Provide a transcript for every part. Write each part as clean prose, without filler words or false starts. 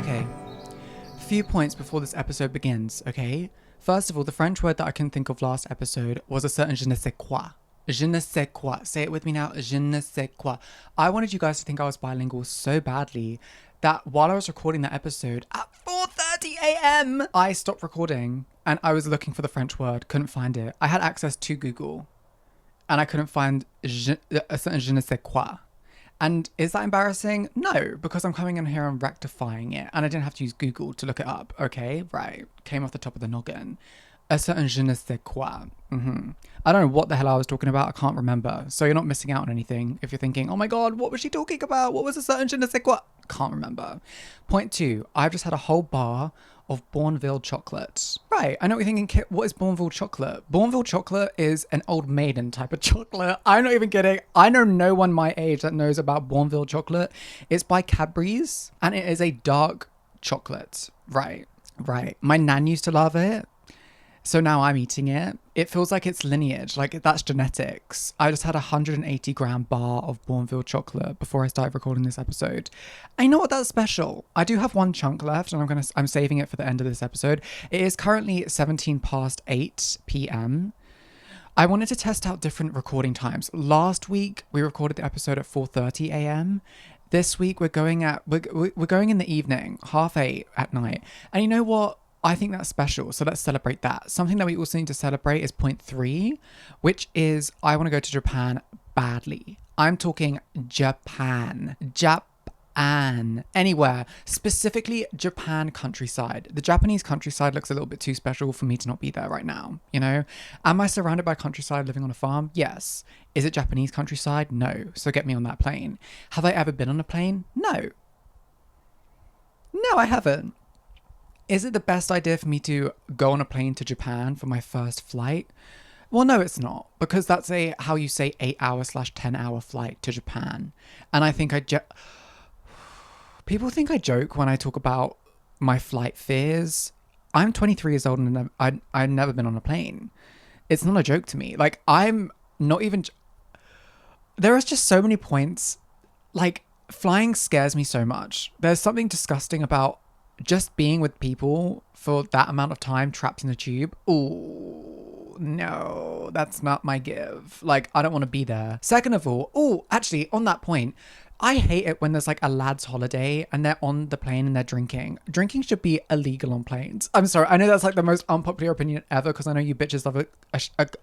Okay, few points before this episode begins, okay? First of all, the French word that I couldn't think of last episode was a certain je ne sais quoi. Je ne sais quoi. Say it with me now. Je ne sais quoi. I wanted you guys to think I was bilingual so badly that while I was recording that episode at 4:30 a.m., I stopped recording and I was looking for the French word, couldn't find it. I had access to Google and I couldn't find a certain je ne sais quoi. And is that embarrassing? No, because I'm coming in here and rectifying it. And I didn't have to use Google to look it up. Okay, right. Came off the top of the noggin. A certain je ne sais quoi. I don't know what the hell I was talking about. I can't remember. So you're not missing out on anything if you're thinking, oh my God, what was she talking about? What was a certain je ne sais quoi? Can't remember. Point 2, I've just had a whole bar of Bournville chocolate. Right, I know what you're thinking, Kit, what is Bournville chocolate? Bournville chocolate is an old maiden type of chocolate. I'm not even kidding. I know no one my age that knows about Bournville chocolate. It's by Cadbury's and it is a dark chocolate. Right. My nan used to love it. So now I'm eating it. It feels like it's lineage, like that's genetics. I just had a 180 gram bar of Bournville chocolate before I started recording this episode. I know what that's special. I do have one chunk left and I'm saving it for the end of this episode. It is currently 17 past 8 p.m. I wanted to test out different recording times. Last week we recorded the episode at 4:30 a.m. This week we're going in the evening, 8:30 at night. And you know what? I think that's special, so let's celebrate that. Something that we also need to celebrate is point 3, which is I want to go to Japan badly. I'm talking Japan. Anywhere, specifically Japan countryside. The Japanese countryside looks a little bit too special for me to not be there right now, you know? Am I surrounded by countryside living on a farm? Yes. Is it Japanese countryside? No. So get me on that plane. Have I ever been on a plane? No, I haven't. Is it the best idea for me to go on a plane to Japan for my first flight? Well, no, it's not, because that's a, how you say, 8-hour/10-hour flight to Japan. And I think people think I joke when I talk about my flight fears. I'm 23 years old and I've never been on a plane. It's not a joke to me. Like, I'm not even... There is just so many points. Like, flying scares me so much. There's something disgusting about just being with people for that amount of time trapped in a tube. Ooh, no, that's not my give. Like, I don't want to be there. Second of all, actually, on that point, I hate it when there's like a lad's holiday and they're on the plane and they're drinking. Drinking should be illegal on planes. I'm sorry. I know that's like the most unpopular opinion ever because I know you bitches love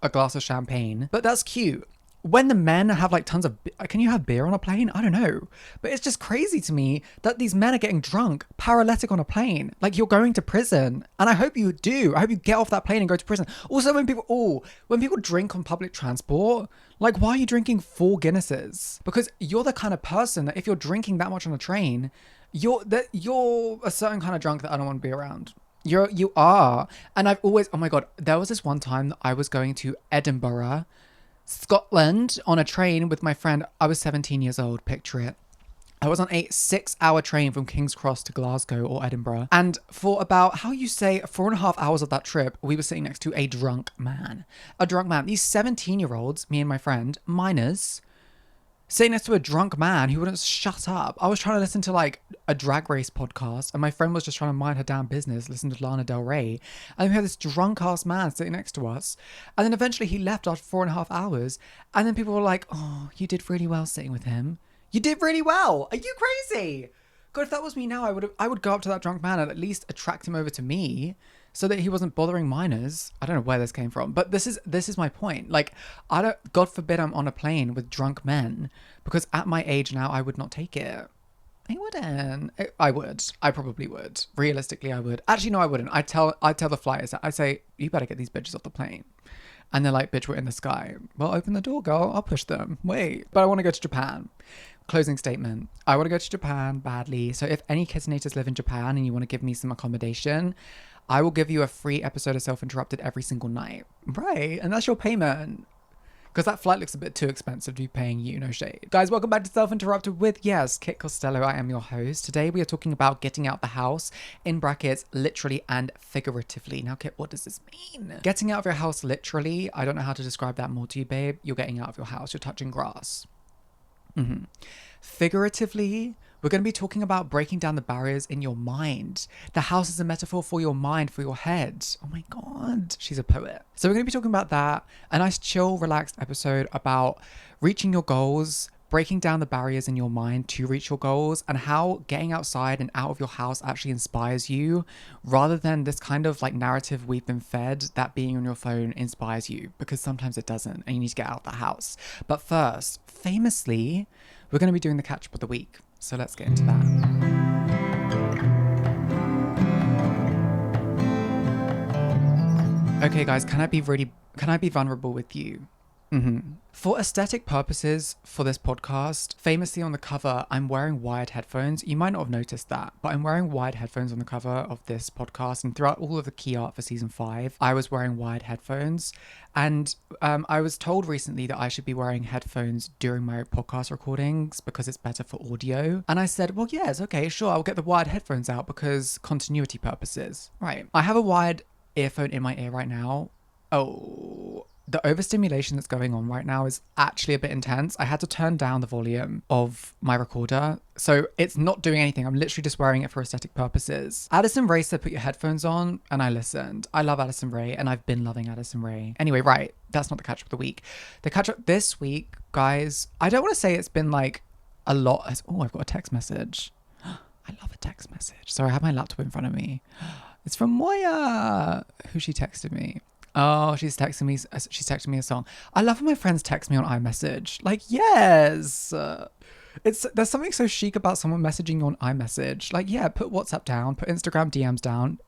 a glass of champagne, but that's cute. When the men have like tons of... Can you have beer on a plane? I don't know. But it's just crazy to me that these men are getting drunk, paralytic on a plane. Like, you're going to prison. And I hope you do. I hope you get off that plane and go to prison. Also, when people drink on public transport, like, why are you drinking 4 Guinnesses? Because you're the kind of person that if you're drinking that much on a train, you're a certain kind of drunk that I don't want to be around. You are. And I've always... Oh my God. There was this one time that I was going to Edinburgh, Scotland, on a train with my friend. I was 17 years old, picture it. I was on a 6-hour train from King's Cross to Glasgow or Edinburgh. And for about, 4.5 hours of that trip, we were sitting next to a drunk man. These 17-year-olds, me and my friend, minors, sitting next to a drunk man who wouldn't shut up. I was trying to listen to like a drag race podcast and my friend was just trying to mind her damn business, listen to Lana Del Rey. And we had this drunk ass man sitting next to us. And then eventually he left after 4.5 hours. And then people were like, oh, you did really well sitting with him. You did really well. Are you crazy? God, if that was me now, I would go up to that drunk man and at least attract him over to me so that he wasn't bothering minors. I don't know where this came from, but this is my point. Like, God forbid I'm on a plane with drunk men, because at my age now, I would not take it. I wouldn't. I would. I probably would. Realistically, I would. Actually, no, I wouldn't. I tell the flyers, I say, you better get these bitches off the plane. And they're like, bitch, we're in the sky. Well, open the door, girl. I'll push them. Wait. But I want to go to Japan. Closing statement. I want to go to Japan badly. So if any Kitsinators live in Japan and you want to give me some accommodation, I will give you a free episode of Self-Interrupted every single night. Right. And that's your payment. Because that flight looks a bit too expensive to be paying you, no shade. Guys, welcome back to Self-Interrupted with, yes, Kit Costello. I am your host. Today we are talking about getting out the house, in brackets, literally and figuratively. Now, Kit, what does this mean? Getting out of your house literally, I don't know how to describe that more to you, babe. You're getting out of your house. You're touching grass. Figuratively, We're going to be talking about breaking down the barriers in your mind. The house is a metaphor for your mind, for your head. Oh my God, she's a poet. So we're going to be talking about that. A nice chill, relaxed episode about reaching your goals, breaking down the barriers in your mind to reach your goals, and how getting outside and out of your house actually inspires you, rather than this kind of like narrative we've been fed that being on your phone inspires you, because sometimes it doesn't and you need to get out of the house. But first, famously, we're going to be doing the catch up of the week. So let's get into that. Okay, guys, can I be vulnerable with you? For aesthetic purposes for this podcast, famously on the cover, I'm wearing wired headphones. You might not have noticed that, but I'm wearing wired headphones on the cover of this podcast. And throughout all of the key art for season 5, I was wearing wired headphones. And I was told recently that I should be wearing headphones during my podcast recordings because it's better for audio. And I said, well, yes, okay, sure, I'll get the wired headphones out because continuity purposes. Right. I have a wired earphone in my ear right now. Oh, the overstimulation that's going on right now is actually a bit intense. I had to turn down the volume of my recorder, so it's not doing anything. I'm literally just wearing it for aesthetic purposes. Addison Rae said, put your headphones on, and I listened. I love Addison Rae, and I've been loving Addison Rae. Anyway, right, that's not the catch-up of the week. The catch-up this week, guys, I don't want to say it's been like a lot. Oh, I've got a text message. I love a text message. So I have my laptop in front of me. It's from Moya, who she texted me. Oh, she's texting me a song. I love when my friends text me on iMessage. Like, yes. There's something so chic about someone messaging you on iMessage. Like, yeah, put WhatsApp down, put Instagram DMs down.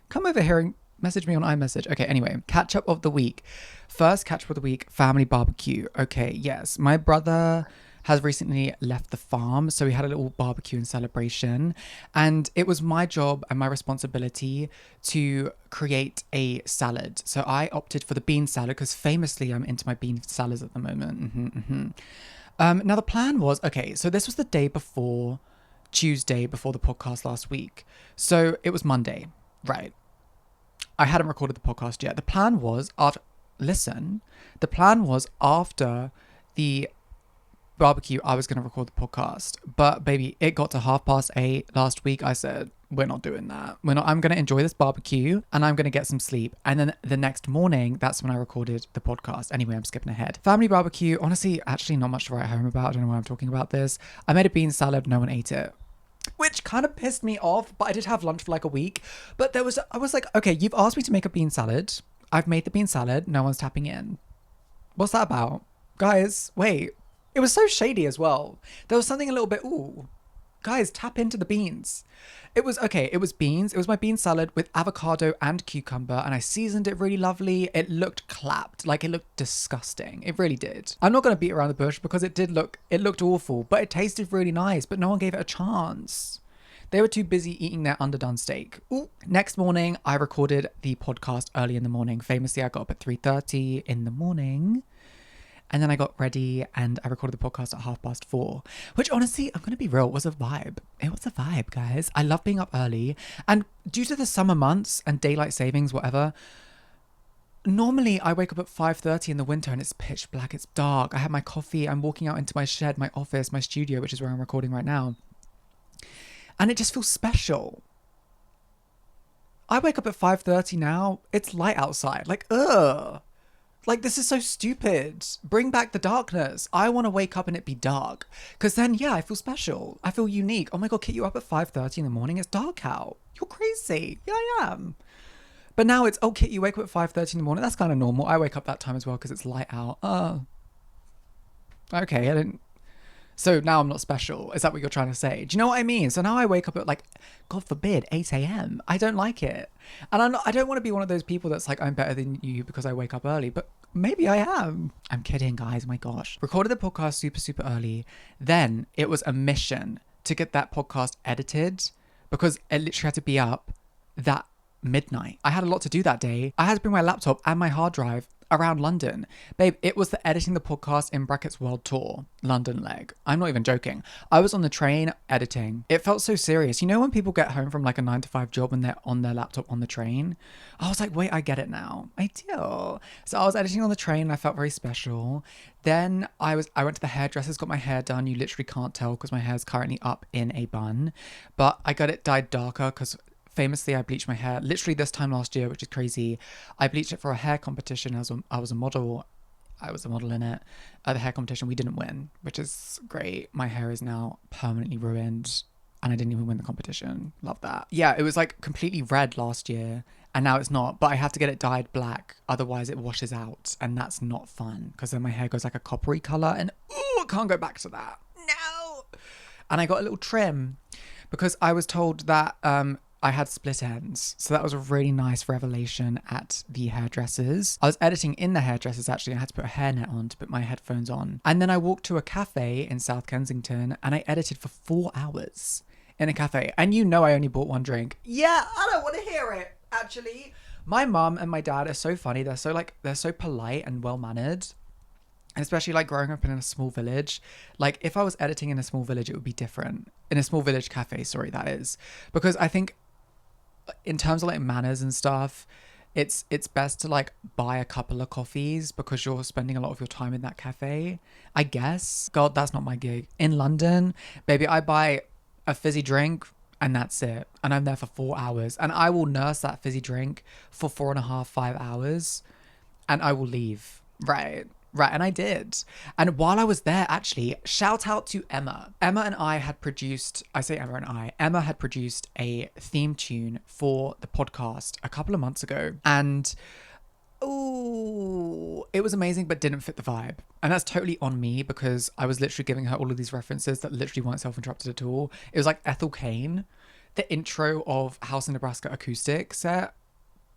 Come over here and message me on iMessage. Okay, anyway, catch up of the week. First catch up of the week, family barbecue. Okay, yes. My brother has recently left the farm, so we had a little barbecue and celebration, and it was my job and my responsibility to create a salad. So I opted for the bean salad because famously I'm into my bean salads at the moment. Now the plan was, okay, so this was the day before Tuesday, before the podcast last week, so it was Monday, right? I hadn't recorded the podcast yet. The plan was after the barbecue, I was going to record the podcast, but baby, it got to 8:30 last week. I said, we're not doing that. I'm going to enjoy this barbecue and I'm going to get some sleep. And then the next morning, that's when I recorded the podcast. Anyway, I'm skipping ahead. Family barbecue, honestly, actually not much to write home about. I don't know why I'm talking about this. I made a bean salad. No one ate it, which kind of pissed me off, but I did have lunch for like a week. But I was like, okay, you've asked me to make a bean salad. I've made the bean salad. No one's tapping in. What's that about? Guys, wait. It was so shady as well. There was something a little bit, ooh, guys, tap into the beans. It was beans. It was my bean salad with avocado and cucumber, and I seasoned it really lovely. It looked clapped, like it looked disgusting. It really did. I'm not going to beat around the bush because it looked awful, but it tasted really nice, but no one gave it a chance. They were too busy eating their underdone steak. Ooh. Next morning, I recorded the podcast early in the morning. Famously, I got up at 3:30 in the morning. And then I got ready and I recorded the podcast at 4:30, which honestly, I'm going to be real, was a vibe. It was a vibe, guys. I love being up early. And due to the summer months and daylight savings, whatever, normally I wake up at 5:30 in the winter and it's pitch black, it's dark. I have my coffee, I'm walking out into my shed, my office, my studio, which is where I'm recording right now. And it just feels special. I wake up at 5:30 now, it's light outside. Like, ugh. Like, this is so stupid. Bring back the darkness. I want to wake up and it be dark. Because then, yeah, I feel special. I feel unique. Oh my God, Kit, you up at 5:30 in the morning? It's dark out. You're crazy. Yeah, I am. But now it's, oh, Kit, you wake up at 5:30 in the morning. That's kind of normal. I wake up that time as well because it's light out. Okay, I didn't. So now I'm not special. Is that what you're trying to say? Do you know what I mean? So now I wake up at like, God forbid, 8 a.m. I don't like it. And I don't want to be one of those people that's like, I'm better than you because I wake up early. But maybe I am. I'm kidding, guys. My gosh. Recorded the podcast super, super early. Then it was a mission to get that podcast edited because it literally had to be up that midnight. I had a lot to do that day. I had to bring my laptop and my hard drive around London. Babe, it was the editing the podcast in brackets world tour, London leg. I'm not even joking. I was on the train editing. It felt so serious. You know when people get home from like a 9 to 5 job and they're on their laptop on the train? I was like, wait, I get it now. I do. So I was editing on the train and I felt very special. Then I went to the hairdressers, got my hair done. You literally can't tell because my hair's currently up in a bun. But I got it dyed darker because famously I bleached my hair literally this time last year, which is crazy. I bleached it for a hair competition as I was a model. I was a model in it. At the hair competition, we didn't win, which is great. My hair is now permanently ruined and I didn't even win the competition. Love that. Yeah, it was like completely red last year and now it's not, but I have to get it dyed black. Otherwise it washes out and that's not fun because then my hair goes like a coppery color and I can't go back to that. No. And I got a little trim because I was told that I had split ends. So that was a really nice revelation at the hairdressers. I was editing in the hairdressers actually. I had to put a hairnet on to put my headphones on. And then I walked to a cafe in South Kensington and I edited for 4 hours in a cafe. And you know I only bought one drink. Yeah, I don't want to hear it, actually. My mum and my dad are so funny. They're so polite and well-mannered. And especially like growing up in a small village, like if I was editing in a small village, it would be different. In a small village cafe, sorry, that is. Because I think in terms of like manners and stuff, it's best to like buy a couple of coffees because you're spending a lot of your time in that cafe, I guess. God, that's not my gig. In London, baby, I buy a fizzy drink and that's it. And I'm there for 4 hours and I will nurse that fizzy drink for 4.5, 5 hours and I will leave. Right, and I did. And while I was there, actually, shout out to Emma. Emma had produced a theme tune for the podcast a couple of months ago. And, it was amazing, but didn't fit the vibe. And that's totally on me because I was literally giving her all of these references that literally weren't self-interrupted at all. It was like Ethel Cain, the intro of House in Nebraska acoustic set,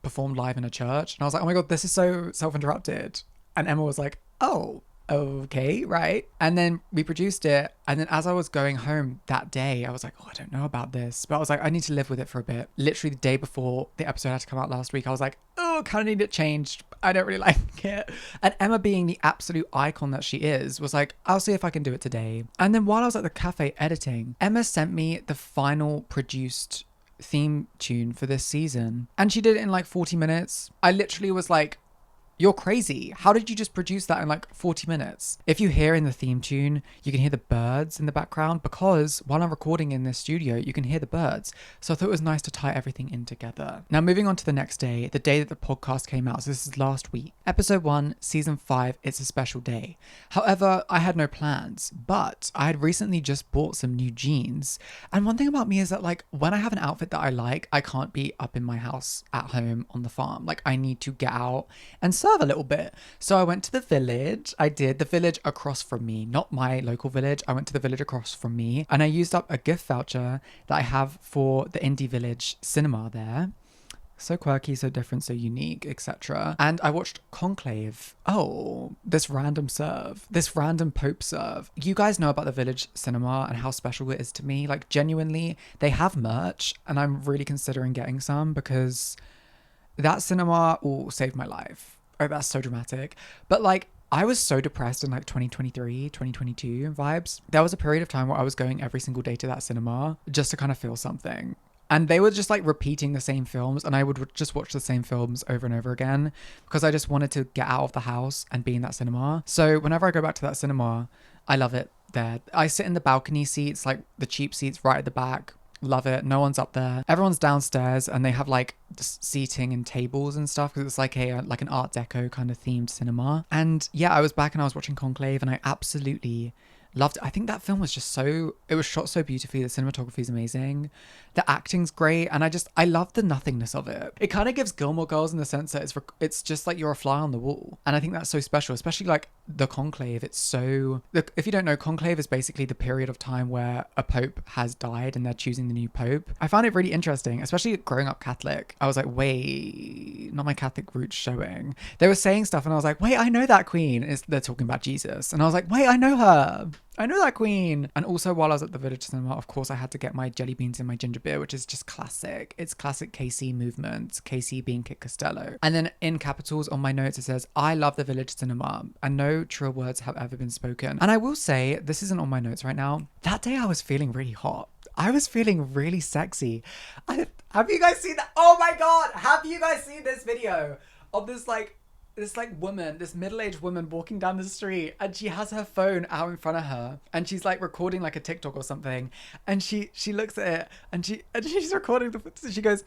performed live in a church. And I was like, oh my God, this is so self-interrupted. And Emma was like, oh, okay, right. And then we produced it. And then as I was going home that day, I was like, oh, I don't know about this. But I was like, I need to live with it for a bit. Literally the day before the episode had to come out last week, I was like, oh, kind of need it changed. I don't really like it. And Emma, being the absolute icon that she is, was like, I'll see if I can do it today. And then while I was at the cafe editing, Emma sent me the final produced theme tune for this season. And she did it in like 40 minutes. I literally was like, you're crazy. How did you just produce that in like 40 minutes? If you hear in the theme tune, you can hear the birds in the background because while I'm recording in this studio, you can hear the birds. So I thought it was nice to tie everything in together. Now moving on to the next day, the day that the podcast came out. So this is last week. Episode 1, season 5, it's a special day. However, I had no plans, but I had recently just bought some new jeans. And one thing about me is that like when I have an outfit that I like, I can't be up in my house at home on the farm. Like I need to get out and serve a little bit. So I went to the village. I did the village across from me, not my local village. I went to the village across from me and I used up a gift voucher that I have for the Indie Village cinema there. So quirky, so different, so unique, etc. And I watched Conclave. Oh, this random Pope serve. You guys know about the Village Cinema and how special it is to me. Like genuinely, they have merch and I'm really considering getting some because that cinema saved my life. Oh, that's so dramatic. But like, I was so depressed in like 2023, 2022 vibes. There was a period of time where I was going every single day to that cinema just to kind of feel something. And they were just like repeating the same films and I would just watch the same films over and over again because I just wanted to get out of the house and be in that cinema. So whenever I go back to that cinema, I love it there. I sit in the balcony seats, like the cheap seats right at the back. Love it. No one's up there. Everyone's downstairs and they have like seating and tables and stuff because it's like an Art Deco kind of themed cinema. And yeah, I was back and I was watching Conclave and I absolutely loved it. I think that film was just it was shot so beautifully. The cinematography is amazing. The acting's great. And I love the nothingness of it. It kind of gives Gilmore Girls in the sense that it's just like you're a fly on the wall. And I think that's so special, especially like the Conclave. If you don't know, Conclave is basically the period of time where a pope has died and they're choosing the new pope. I found it really interesting, especially growing up Catholic. I was like, wait, not my Catholic roots showing. They were saying stuff and I was like, wait, I know that queen. They're talking about Jesus. And I was like, wait, I know her. I know that queen. And also while I was at the Village Cinema, of course, I had to get my jelly beans and my ginger beer, which is just classic. It's classic KC movement, KC being Kit Costello. And then in capitals on my notes, it says, I love the Village Cinema and no truer words have ever been spoken. And I will say, this isn't on my notes right now. That day I was feeling really hot. I was feeling really sexy. Have you guys seen that? Oh my God. Have you guys seen this video of this woman, this middle-aged woman walking down the street, and she has her phone out in front of her and she's like recording like a TikTok or something, and she looks at it and she's recording she goes,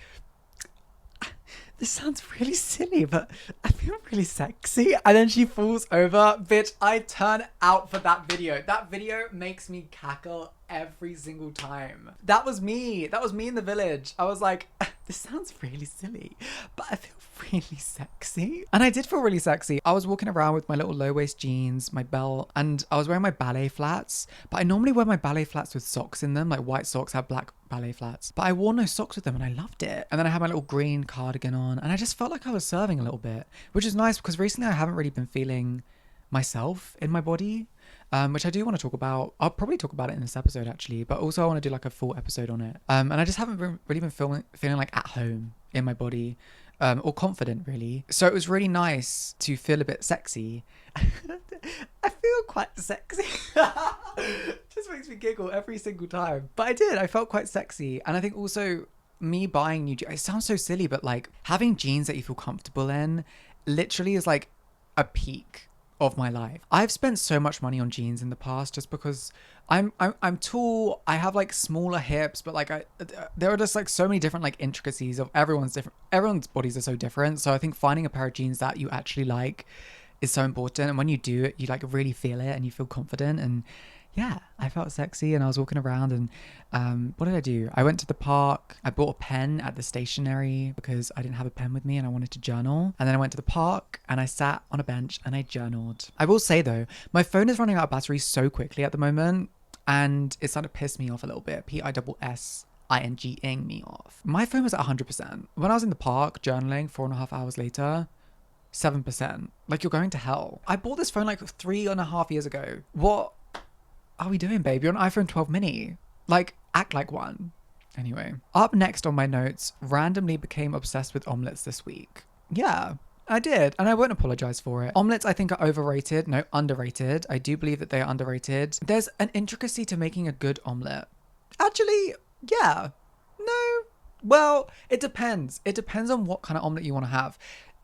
this sounds really silly, but I feel really sexy. And then she falls over. Bitch, I turn out for that video. That video makes me cackle every single time. That was me. That was me in the Village. I was like, this sounds really silly, but I feel really sexy. And I did feel really sexy. I was walking around with my little low-waist jeans, my belt, and I was wearing my ballet flats. But I normally wear my ballet flats with socks in them, like white socks have black ballet flats. But I wore no socks with them and I loved it. And then I had my little green cardigan on and I just felt like I was serving a little bit, which is nice because recently I haven't really been feeling myself in my body. Which I do want to talk about. I'll probably talk about it in this episode actually, but also I want to do like a full episode on it. And I just haven't really been feeling like at home in my body, or confident really. So it was really nice to feel a bit sexy. I feel quite sexy. Just makes me giggle every single time. But I did. I felt quite sexy. And I think also me buying new jeans, it sounds so silly, but like having jeans that you feel comfortable in literally is like a peak of my life. I've spent so much money on jeans in the past just because I'm tall. I have like smaller hips, but like there are just like so many different like intricacies of everyone's bodies are so different. So I think finding a pair of jeans that you actually like is so important. And when you do it, you like really feel it and you feel confident. And yeah, I felt sexy and I was walking around and what did I do? I went to the park. I bought a pen at the stationery because I didn't have a pen with me and I wanted to journal. And then I went to the park and I sat on a bench and I journaled. I will say though, my phone is running out of battery so quickly at the moment and it's starting to piss me off a little bit. PISSING-ing me off. My phone was at 100%. When I was in the park journaling 4.5 hours later, 7%. Like, you're going to hell. I bought this phone like 3.5 years ago. What are we doing, babe? You're an iPhone 12 mini. Like, act like one. Anyway, up next on my notes, randomly became obsessed with omelets this week. Yeah, I did, and I won't apologize for it. Omelets, I think, are overrated. No, underrated. I do believe that they are underrated. There's an intricacy to making a good omelet. Actually, yeah. No. Well, it depends. It depends on what kind of omelet you want to have.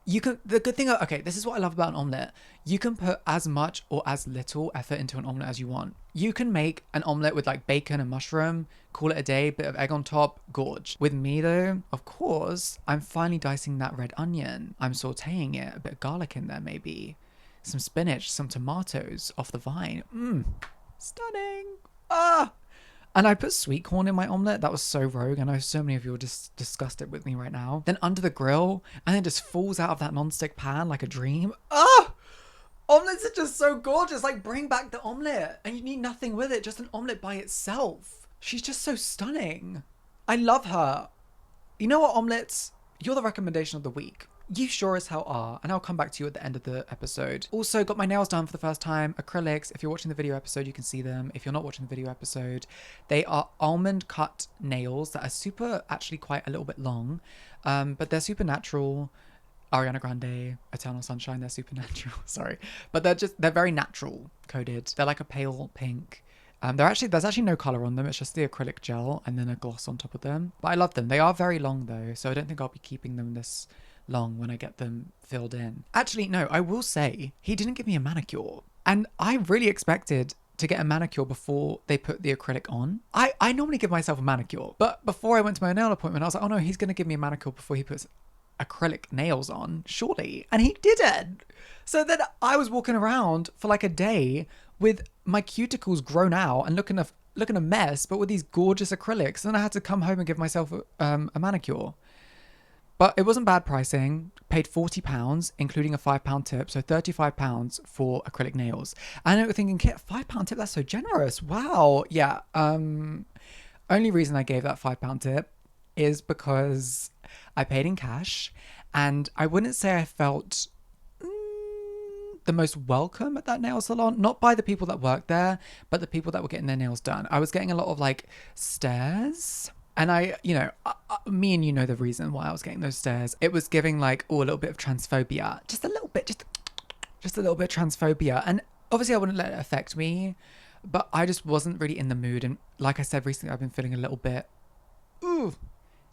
The good thing, okay, this is what I love about an omelette. You can put as much or as little effort into an omelette as you want. You can make an omelette with like bacon and mushroom, call it a day, bit of egg on top, gorge. With me though, of course, I'm finally dicing that red onion. I'm sauteing it, a bit of garlic in there maybe. Some spinach, some tomatoes off the vine. Stunning. And I put sweet corn in my omelette. That was so rogue. I know so many of you are just disgusted with me right now. Then under the grill, and then just falls out of that non-stick pan like a dream. Omelettes are just so gorgeous. Like, bring back the omelette. And you need nothing with it, just an omelette by itself. She's just so stunning. I love her. You know what, omelettes? You're the recommendation of the week. You sure as hell are, and I'll come back to you at the end of the episode. Also, got my nails done for the first time. Acrylics. If you're watching the video episode, you can see them. If you're not watching the video episode, they are almond cut nails that are super, actually quite a little bit long, but they're super natural. Ariana Grande, Eternal Sunshine, they're super natural. Sorry, but they're very natural coated. They're like a pale pink. There's actually no color on them. It's just the acrylic gel and then a gloss on top of them. But I love them. They are very long though, so I don't think I'll be keeping them this long when I get them filled in. Actually, no, I will say he didn't give me a manicure. And I really expected to get a manicure before they put the acrylic on. I normally give myself a manicure, but before I went to my nail appointment, I was like, oh no, he's going to give me a manicure before he puts acrylic nails on, surely. And he didn't. So then I was walking around for like a day with my cuticles grown out and looking a mess, but with these gorgeous acrylics. And then I had to come home and give myself a manicure. But it wasn't bad pricing. Paid £40, including a £5 tip. So £35 for acrylic nails. And I was thinking, Kit, £5 tip, that's so generous. Wow. Yeah. Only reason I gave that £5 tip is because I paid in cash. And I wouldn't say I felt the most welcome at that nail salon, not by the people that worked there, but the people that were getting their nails done. I was getting a lot of like stares. And me and you know the reason why I was getting those stares. It was giving like, a little bit of transphobia. Just a little bit, just a little bit of transphobia. And obviously I wouldn't let it affect me, but I just wasn't really in the mood. And like I said recently, I've been feeling a little bit,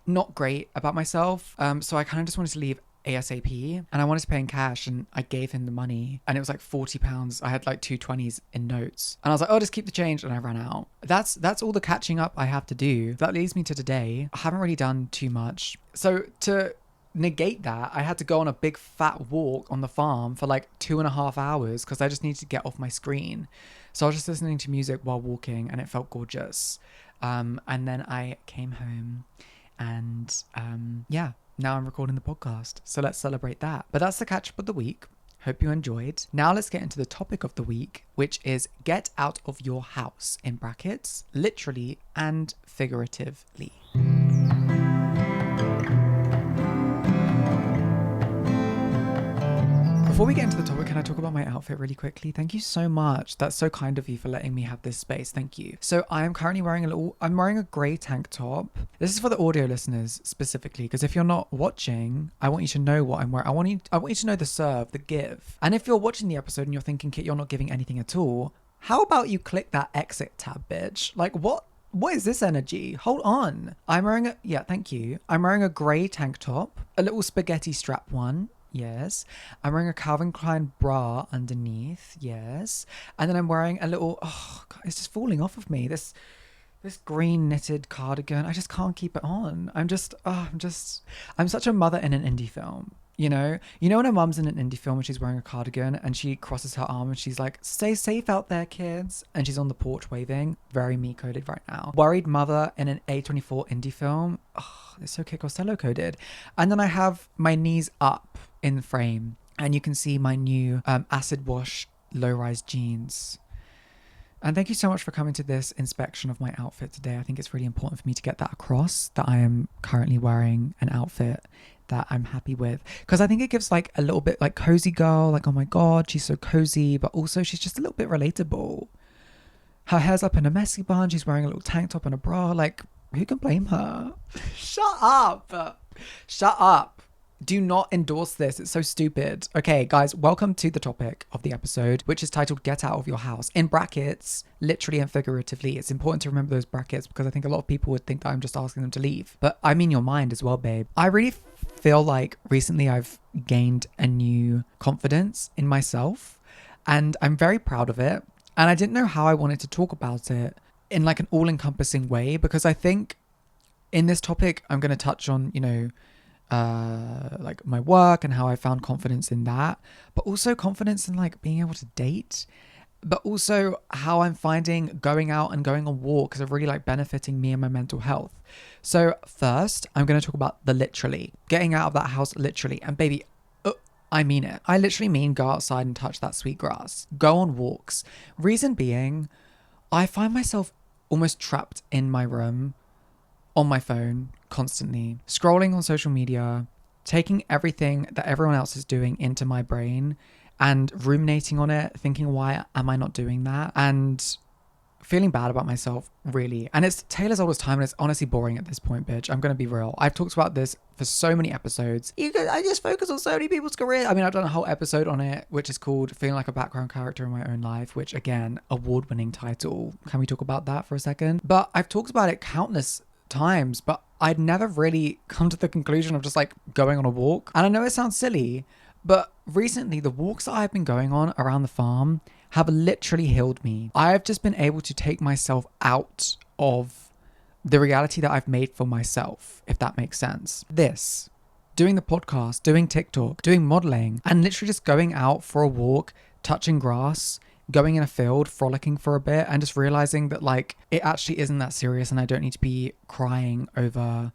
not great about myself. So I kind of just wanted to leave ASAP, and I wanted to pay in cash, and I gave him the money, and it was like £40. I had like 2 20s in notes, and I was like, oh, just keep the change, and I ran out. That's all the catching up I have to do. That leads me to today. I haven't really done too much. So to negate that, I had to go on a big fat walk on the farm for like 2.5 hours because I just needed to get off my screen. So I was just listening to music while walking, and it felt gorgeous. And then I came home, and now I'm recording the podcast. So let's celebrate that. But that's the catch up of the week. Hope you enjoyed. Now let's get into the topic of the week, which is get out of your house, in brackets, literally and figuratively. Before we get into the topic, can I talk about my outfit really quickly? Thank you so much. That's so kind of you for letting me have this space. Thank you. So I am currently wearing I'm wearing a grey tank top. This is for the audio listeners specifically, because if you're not watching, I want you to know what I'm wearing. I want you to know the serve, the give. And if you're watching the episode and you're thinking, Kit, you're not giving anything at all, how about you click that exit tab, bitch? Like, what is this energy? Hold on. Thank you. I'm wearing a grey tank top, a little spaghetti strap one. Yes. I'm wearing a Calvin Klein bra underneath. Yes. And then I'm wearing a little, God, it's just falling off of me. This green knitted cardigan. I just can't keep it on. I'm such a mother in an indie film. You know when a mum's in an indie film and she's wearing a cardigan and she crosses her arm and she's like, stay safe out there, kids. And she's on the porch waving. Very me coded right now. Worried mother in an A24 indie film. It's so Kit Costello coded. And then I have my knees up in the frame, and you can see my new acid wash low-rise jeans. And thank you so much for coming to this inspection of my outfit today. I think it's really important for me to get that across, that I am currently wearing an outfit that I'm happy with, because I think it gives like a little bit like cozy girl, like, oh my God, she's so cozy, but also she's just a little bit relatable. Her hair's up in a messy bun, she's wearing a little tank top and a bra. Like, who can blame her? Shut up. Do not endorse this. It's so stupid. Okay, guys, welcome to the topic of the episode, which is titled Get Out of Your House, in brackets, literally and figuratively. It's important to remember those brackets because I think a lot of people would think that I'm just asking them to leave. But I mean your mind as well, babe. I really feel like recently I've gained a new confidence in myself, and I'm very proud of it. And I didn't know how I wanted to talk about it in like an all-encompassing way, because I think in this topic, I'm going to touch on, like my work and how I found confidence in that, but also confidence in like being able to date, but also how I'm finding going out and going on walks are really like benefiting me and my mental health. So first, I'm going to talk about the literally, getting out of that house literally. And baby, I mean it. I literally mean go outside and touch that sweet grass. Go on walks. Reason being, I find myself almost trapped in my room on my phone constantly, scrolling on social media, taking everything that everyone else is doing into my brain and ruminating on it, thinking, why am I not doing that? And feeling bad about myself, really. And it's Taylor's oldest time, and it's honestly boring at this point, bitch. I'm going to be real. I've talked about this for so many episodes. I just focus on so many people's careers. I mean, I've done a whole episode on it, which is called Feeling Like a Background Character in My Own Life, which again, award-winning title. Can we talk about that for a second? But I've talked about it countless times, but I'd never really come to the conclusion of just like going on a walk. And I know it sounds silly, but recently the walks that I've been going on around the farm have literally healed me. I've just been able to take myself out of the reality that I've made for myself, if that makes sense. This, doing the podcast, doing TikTok, doing modeling, and literally just going out for a walk, touching grass, going in a field, frolicking for a bit, and just realizing that like it actually isn't that serious and I don't need to be crying over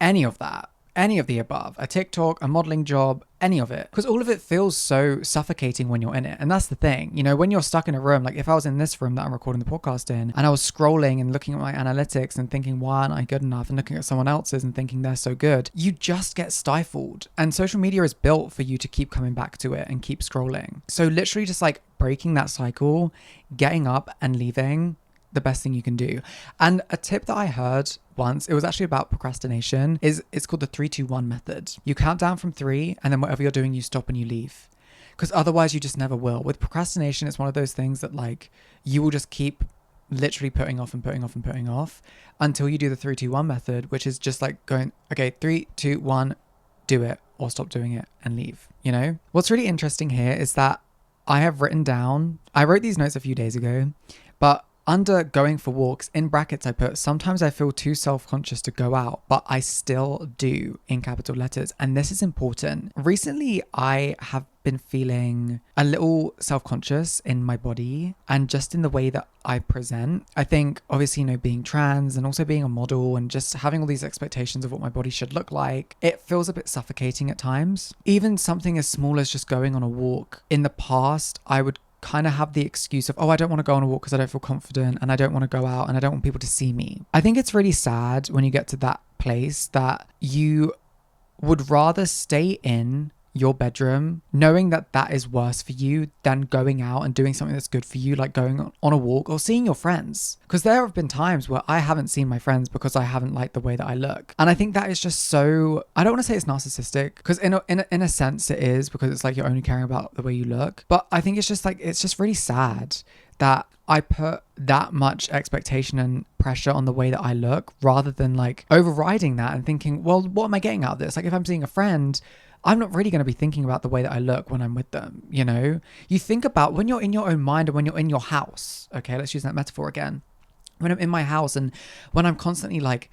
any of that. any of the above, a TikTok, a modeling job, any of it. Because all of it feels so suffocating when you're in it. And that's the thing, you know, when you're stuck in a room, like if I was in this room that I'm recording the podcast in and I was scrolling and looking at my analytics and thinking, why aren't I good enough? And looking at someone else's and thinking they're so good, you just get stifled. And social media is built for you to keep coming back to it and keep scrolling. So literally just like breaking that cycle, getting up and leaving, the best thing you can do. And a tip that I heard once, it was actually about procrastination, is it's called the 3-2-1 method. You count down from 3 and then whatever you're doing, you stop and you leave. Because otherwise you just never will. With procrastination, it's one of those things that like you will just keep literally putting off and putting off and putting off until you do the 3-2-1 method, which is just like going, okay, 3, 2, 1, do it or stop doing it and leave, you know? What's really interesting here is that I wrote these notes a few days ago, but under going for walks, in brackets I put, sometimes I feel too self-conscious to go out, but I still do, in capital letters. And this is important. Recently, I have been feeling a little self-conscious in my body and just in the way that I present. I think obviously, you know, being trans and also being a model and just having all these expectations of what my body should look like, it feels a bit suffocating at times. Even something as small as just going on a walk. In the past, I would kind of have the excuse of, oh, I don't want to go on a walk because I don't feel confident and I don't want to go out and I don't want people to see me. I think it's really sad when you get to that place that you would rather stay in your bedroom knowing that that is worse for you than going out and doing something that's good for you, like going on a walk or seeing your friends. Because there have been times where I haven't seen my friends because I haven't liked the way that I look. And I think that is just so, I don't want to say it's narcissistic, because in a sense it is, because it's like you're only caring about the way you look. But I think it's just like, it's just really sad that I put that much expectation and pressure on the way that I look rather than like overriding that and thinking, well, what am I getting out of this? Like if I'm seeing a friend, I'm not really going to be thinking about the way that I look when I'm with them, you know? You think about when you're in your own mind and when you're in your house, okay, let's use that metaphor again. When I'm in my house and when I'm constantly like,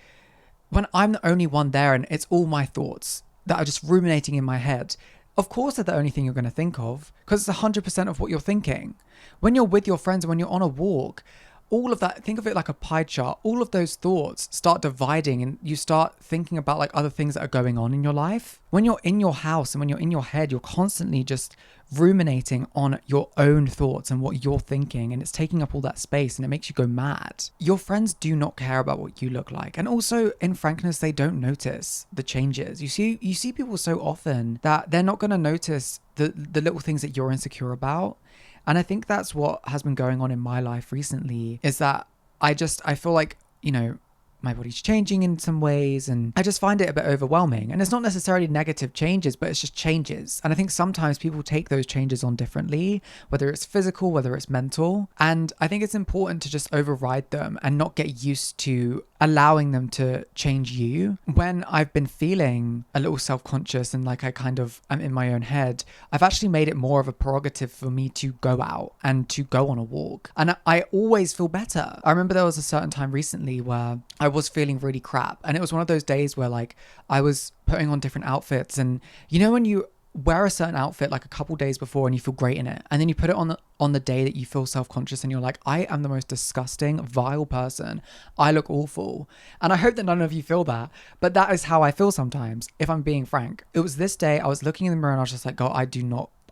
when I'm the only one there and it's all my thoughts that are just ruminating in my head, of course they're the only thing you're going to think of because it's 100% of what you're thinking. When you're with your friends and when you're on a walk, all of that, think of it like a pie chart. All of those thoughts start dividing and you start thinking about like other things that are going on in your life. When you're in your house and when you're in your head, you're constantly just ruminating on your own thoughts and what you're thinking, and it's taking up all that space and it makes you go mad. Your friends do not care about what you look like. And also, in frankness, they don't notice the changes. You see people so often that they're not going to notice the little things that you're insecure about. And I think that's what has been going on in my life recently, is that I feel like, you know, my body's changing in some ways and I just find it a bit overwhelming. And it's not necessarily negative changes, but it's just changes. And I think sometimes people take those changes on differently, whether it's physical, whether it's mental. And I think it's important to just override them and not get used to allowing them to change you. When I've been feeling a little self-conscious and like I kind of am in my own head, I've actually made it more of a prerogative for me to go out and to go on a walk. And I always feel better. I remember there was a certain time recently where I was feeling really crap. And it was one of those days where like I was putting on different outfits, and you know when you wear a certain outfit like a couple days before and you feel great in it, and then you put it on the day that you feel self-conscious and you're like, I am the most disgusting, vile person. I look awful. And I hope that none of you feel that, but that is how I feel sometimes, if I'm being frank. It was this day, I was looking in the mirror and I was just like, God,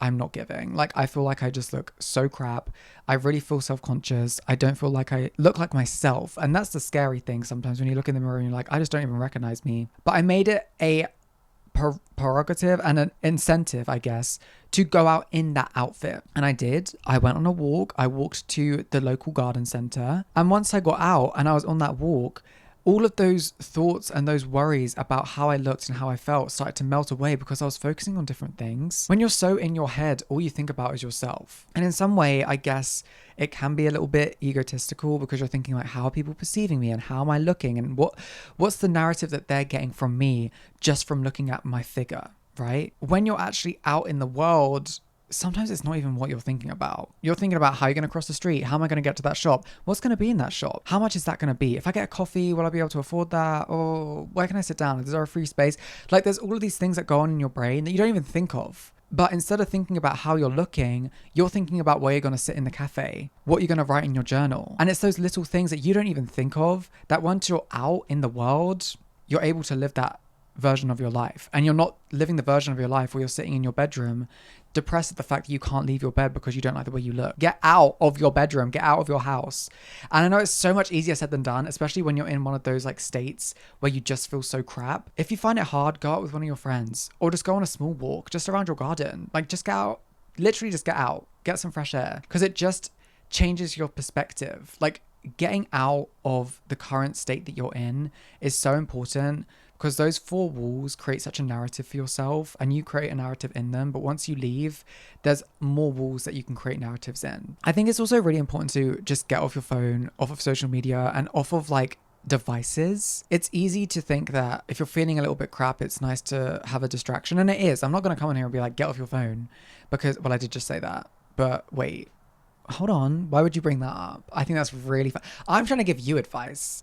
I'm not giving. Like, I feel like I just look so crap. I really feel self-conscious. I don't feel like I look like myself. And that's the scary thing sometimes when you look in the mirror and you're like, I just don't even recognize me. But I made it a prerogative and an incentive, I guess, to go out in that outfit. And I did. I went on a walk. I walked to the local garden center. And once I got out and I was on that walk, all of those thoughts and those worries about how I looked and how I felt started to melt away because I was focusing on different things. When you're so in your head, all you think about is yourself. And in some way, I guess it can be a little bit egotistical because you're thinking like, how are people perceiving me and how am I looking? And what's the narrative that they're getting from me just from looking at my figure, right? When you're actually out in the world, sometimes it's not even what you're thinking about. You're thinking about how you're going to cross the street. How am I going to get to that shop? What's going to be in that shop? How much is that going to be? If I get a coffee, will I be able to afford that? Or where can I sit down? Is there a free space? Like there's all of these things that go on in your brain that you don't even think of. But instead of thinking about how you're looking, you're thinking about where you're going to sit in the cafe, what you're going to write in your journal. And it's those little things that you don't even think of that once you're out in the world, you're able to live that version of your life, and you're not living the version of your life where you're sitting in your bedroom depressed at the fact that you can't leave your bed because you don't like the way you look. Get out of your bedroom, get out of your house. And I know it's so much easier said than done, especially when you're in one of those like states where you just feel so crap. If you find it hard, go out with one of your friends, or just go on a small walk just around your garden. Like, just get out, literally just get out, get some fresh air, because it just changes your perspective. Like, getting out of the current state that you're in is so important, because those four walls create such a narrative for yourself, and you create a narrative in them. But once you leave, there's more walls that you can create narratives in. I think it's also really important to just get off your phone, off of social media, and off of like devices. It's easy to think that if you're feeling a little bit crap, it's nice to have a distraction, and it is. I'm not going to come in here and be like, get off your phone, because, well, I did just say that, but wait, hold on, why would you bring that up? I think that's really fun. I'm trying to give you advice.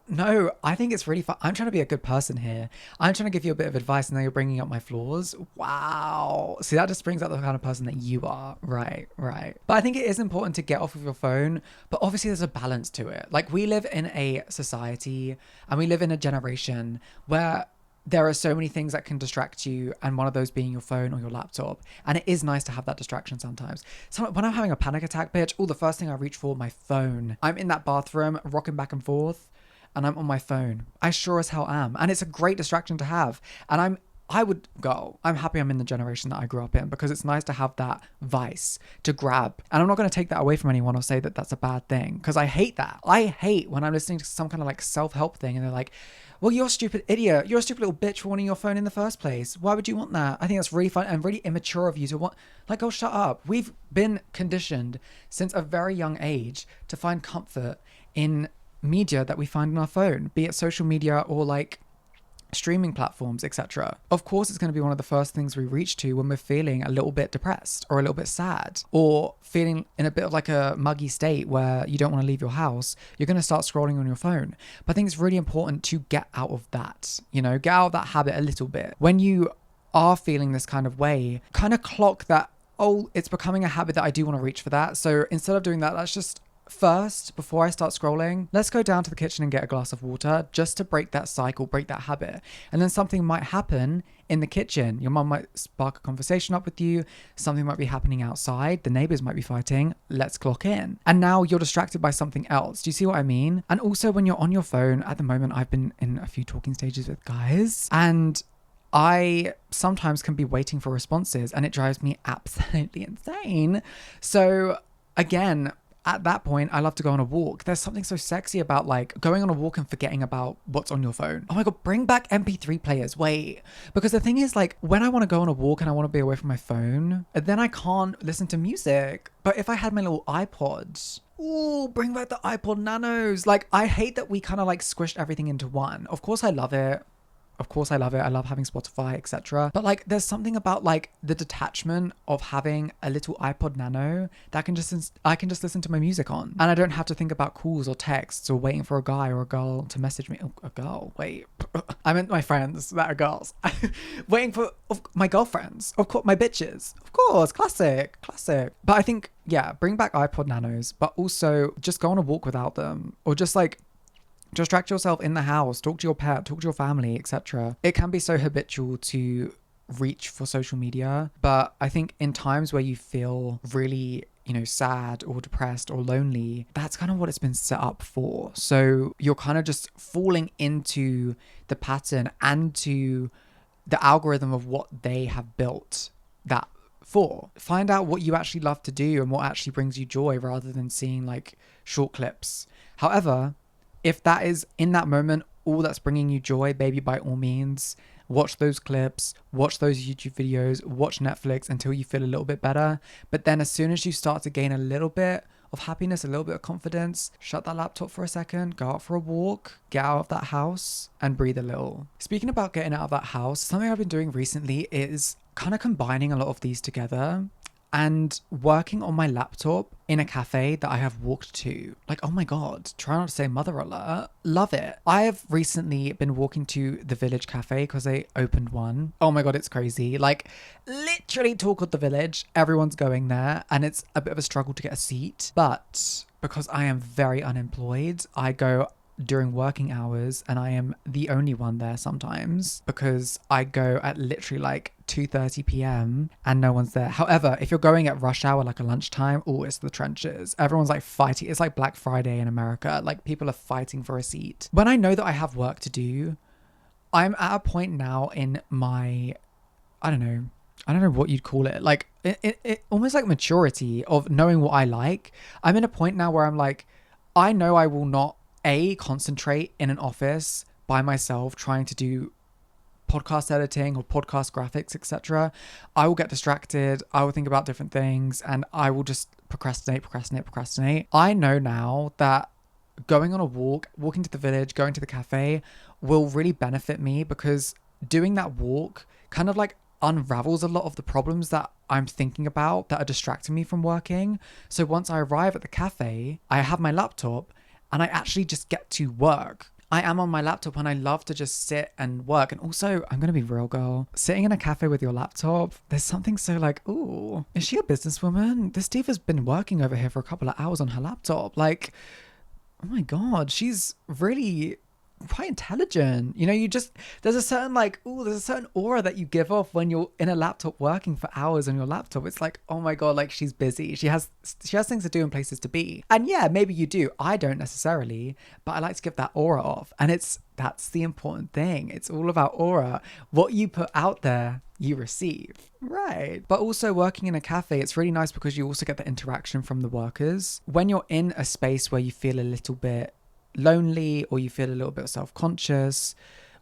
No, I think it's really fun. I'm trying to be a good person here. I'm trying to give you a bit of advice, and now you're bringing up my flaws. Wow. See, that just brings out the kind of person that you are. Right. But I think it is important to get off of your phone, but obviously there's a balance to it. Like, we live in a society and we live in a generation where there are so many things that can distract you, and one of those being your phone or your laptop. And it is nice to have that distraction sometimes. So when I'm having a panic attack, bitch, the first thing I reach for, my phone. I'm in that bathroom rocking back and forth, and I'm on my phone. I sure as hell am. And it's a great distraction to have. And I'm happy I'm in the generation that I grew up in, because it's nice to have that vice to grab. And I'm not going to take that away from anyone or say that that's a bad thing, because I hate that. I hate when I'm listening to some kind of like self-help thing and they're like, well, you're a stupid idiot. You're a stupid little bitch for wanting your phone in the first place. Why would you want that? I think that's really fun and really immature of you to want. Like, oh, shut up. We've been conditioned since a very young age to find comfort in media that we find on our phone, be it social media or like streaming platforms, etc. Of course, it's going to be one of the first things we reach to when we're feeling a little bit depressed or a little bit sad, or feeling in a bit of like a muggy state where you don't want to leave your house. You're going to start scrolling on your phone. But I think it's really important to get out of that, get out of that habit a little bit. When you are feeling this kind of way, kind of clock that, oh, it's becoming a habit that I do want to reach for that. So instead of doing that, let's just first, before I start scrolling, let's go down to the kitchen and get a glass of water, just to break that cycle, break that habit. And then something might happen in the kitchen. Your mum might spark a conversation up with you. Something might be happening outside. The neighbors might be fighting. Let's clock in. And now you're distracted by something else. Do you see what I mean? And also, when you're on your phone, at the moment, I've been in a few talking stages with guys, and I sometimes can be waiting for responses, and it drives me absolutely insane. So again, at that point, I love to go on a walk. There's something so sexy about like going on a walk and forgetting about what's on your phone. Oh my God, bring back MP3 players. Wait, because the thing is, like, when I want to go on a walk and I want to be away from my phone, then I can't listen to music. But if I had my little iPods, ooh, bring back the iPod Nanos. Like, I hate that we kind of like squished everything into one. Of course I love it. I love having Spotify, etc. But like, there's something about like the detachment of having a little iPod Nano that I can just listen to my music on, and I don't have to think about calls or texts or waiting for a guy or a girl to message me. Oh, a girl? Wait, I meant my friends that are girls. Waiting for my girlfriends, of course, my bitches, of course, classic. But I think, yeah, bring back iPod Nanos, but also just go on a walk without them, or just like distract yourself in the house, talk to your pet, talk to your family, etc. It can be so habitual to reach for social media, but I think in times where you feel really, sad or depressed or lonely, that's kind of what it's been set up for. So you're kind of just falling into the pattern and to the algorithm of what they have built that for. Find out what you actually love to do and what actually brings you joy, rather than seeing like short clips. However, if that is in that moment all that's bringing you joy, baby, by all means, watch those clips, watch those YouTube videos, watch Netflix until you feel a little bit better. But then as soon as you start to gain a little bit of happiness, a little bit of confidence, shut that laptop for a second, go out for a walk, get out of that house and breathe a little. Speaking about getting out of that house, something I've been doing recently is kind of combining a lot of these together and working on my laptop in a cafe that I have walked to. Like, oh my God, try not to say mother alert. Love it. I have recently been walking to the Village Cafe because they opened one. Oh my God, it's crazy. Like, literally talk of the village. Everyone's going there and it's a bit of a struggle to get a seat. But because I am very unemployed, I go during working hours and I am the only one there sometimes because I go at literally like 2:30 p.m. and no one's there. However, if you're going at rush hour, like a lunchtime, oh, it's the trenches. Everyone's like fighting. It's like Black Friday in America. Like people are fighting for a seat. When I know that I have work to do, I'm at a point now in my, I don't know what you'd call it. Like it almost like maturity of knowing what I like. I'm in a point now where I'm like, I know I will not concentrate in an office by myself trying to do podcast editing or podcast graphics, etc. I will get distracted. I will think about different things and I will just procrastinate. I know now that going on a walking to the village, going to the cafe will really benefit me because doing that walk kind of like unravels a lot of the problems that I'm thinking about that are distracting me from working. So once I arrive at the cafe, I have my laptop and I actually just get to work. I am on my laptop and I love to just sit and work. And also, I'm going to be real, girl. Sitting in a cafe with your laptop, there's something so like, ooh, is she a businesswoman? This diva's been working over here for a couple of hours on her laptop. Like, oh my God, she's really quite intelligent. You know, there's a certain like, ooh, there's a certain aura that you give off when you're in a laptop working for hours on your laptop. It's like, oh my God, like she's busy. She has things to do and places to be. And yeah, maybe you do. I don't necessarily, but I like to give that aura off. And that's the important thing. It's all about aura. What you put out there, you receive. Right. But also working in a cafe, it's really nice because you also get the interaction from the workers. When you're in a space where you feel a little bit lonely or you feel a little bit self-conscious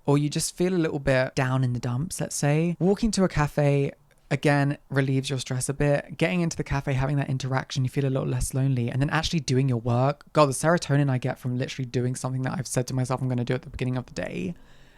or you just feel a little bit down in the dumps, let's say, walking to a cafe again relieves your stress a bit. Getting into the cafe, having that interaction, you feel a little less lonely, and then actually doing your work. God, the serotonin I get from literally doing something that I've said to myself I'm going to do at the beginning of the day